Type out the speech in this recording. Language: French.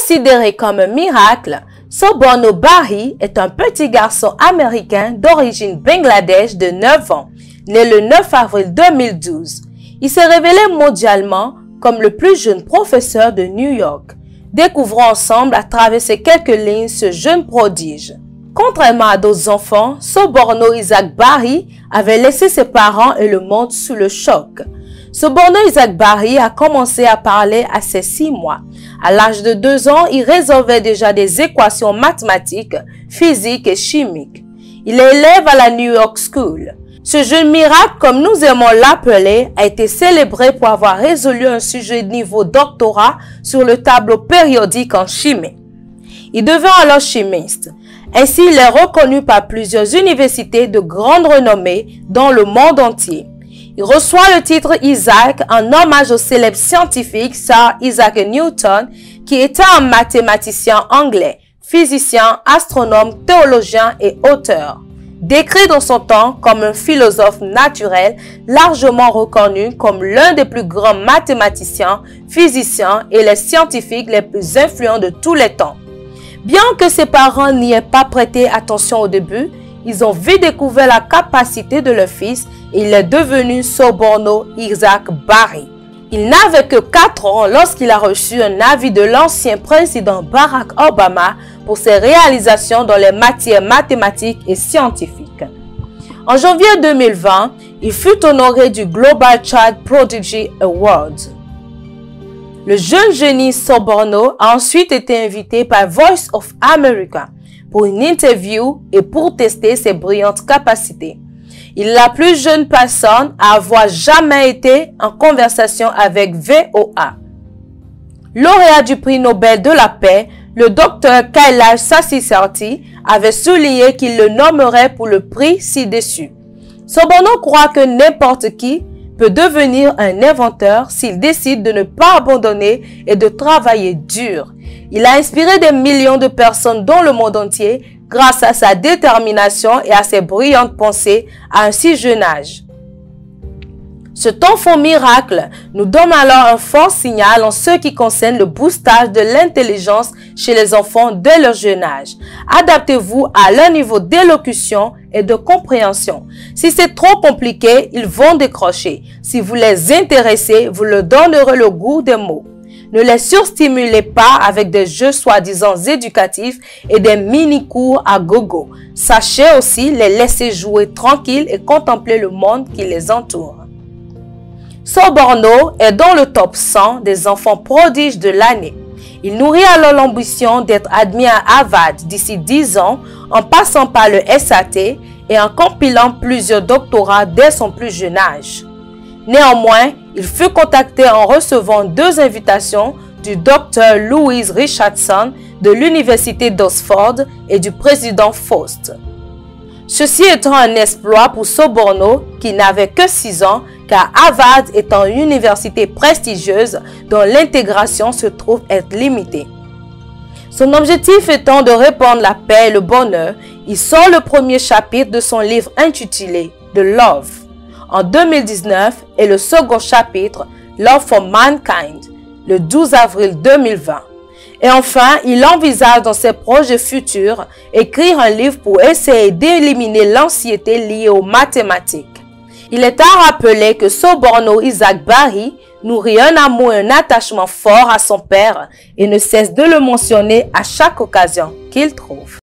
Considéré comme un miracle, Soborno Bari est un petit garçon américain d'origine bangladesh de 9 ans, né le 9 avril 2012. Il s'est révélé mondialement comme le plus jeune professeur de New York. Découvrons ensemble à travers ces quelques lignes ce jeune prodige. Contrairement à d'autres enfants, Soborno Isaac Bari avait laissé ses parents et le monde sous le choc. Soborno Isaac Bari a commencé à parler à ses 6 mois. À l'âge de 2 ans, il résolvait déjà des équations mathématiques, physiques et chimiques. Il est élève à la New York School. Ce jeune miracle, comme nous aimons l'appeler, a été célébré pour avoir résolu un sujet de niveau doctorat sur le tableau périodique en chimie. Il devient alors chimiste. Ainsi, il est reconnu par plusieurs universités de grande renommée dans le monde entier. Il reçoit le titre Isaac en hommage au célèbre scientifique Sir Isaac Newton, qui était un mathématicien anglais, physicien, astronome, théologien et auteur. Décrit dans son temps comme un philosophe naturel, largement reconnu comme l'un des plus grands mathématiciens, physiciens et les scientifiques les plus influents de tous les temps. Bien que ses parents n'y aient pas prêté attention au début, ils ont vite découvert la capacité de leur fils et il est devenu Soborno Isaac Bari. Il n'avait que 4 ans lorsqu'il a reçu un avis de l'ancien président Barack Obama pour ses réalisations dans les matières mathématiques et scientifiques. En janvier 2020, il fut honoré du Global Child Prodigy Award. Le jeune génie Soborno a ensuite été invité par Voice of America pour une interview et pour tester ses brillantes capacités. Il est la plus jeune personne à avoir jamais été en conversation avec VOA. Lauréat du prix Nobel de la paix, le docteur Kailash Satyarthi avait souligné qu'il le nommerait pour le prix ci-dessus. Soborno croit que n'importe qui peut devenir un inventeur s'il décide de ne pas abandonner et de travailler dur. Il a inspiré des millions de personnes dans le monde entier grâce à sa détermination et à ses brillantes pensées à un si jeune âge. Cet enfant miracle nous donne alors un fort signal en ce qui concerne le boostage de l'intelligence chez les enfants dès leur jeune âge. Adaptez-vous à leur niveau d'élocution et de compréhension. Si c'est trop compliqué, ils vont décrocher. Si vous les intéressez, vous leur donnerez le goût des mots. Ne les surstimulez pas avec des jeux soi-disant éducatifs et des mini-cours à gogo. Sachez aussi les laisser jouer tranquilles et contempler le monde qui les entoure. Soborno est dans le top 100 des enfants prodiges de l'année. Il nourrit alors l'ambition d'être admis à Harvard d'ici 10 ans en passant par le SAT et en compilant plusieurs doctorats dès son plus jeune âge. Néanmoins, il fut contacté en recevant 2 invitations du Dr Louise Richardson de l'Université d'Oxford et du président Faust. Ceci étant un exploit pour Soborno qui n'avait que 6 ans car Harvard étant une université prestigieuse dont l'intégration se trouve être limitée. Son objectif étant de répandre la paix et le bonheur, il sort le premier chapitre de son livre intitulé « The Love » en 2019 et le second chapitre « Love for Mankind » le 12 avril 2020. Et enfin, il envisage dans ses projets futurs écrire un livre pour essayer d'éliminer l'anxiété liée aux mathématiques. Il est à rappeler que Soborno Isaac Bari nourrit un amour et un attachement fort à son père et ne cesse de le mentionner à chaque occasion qu'il trouve.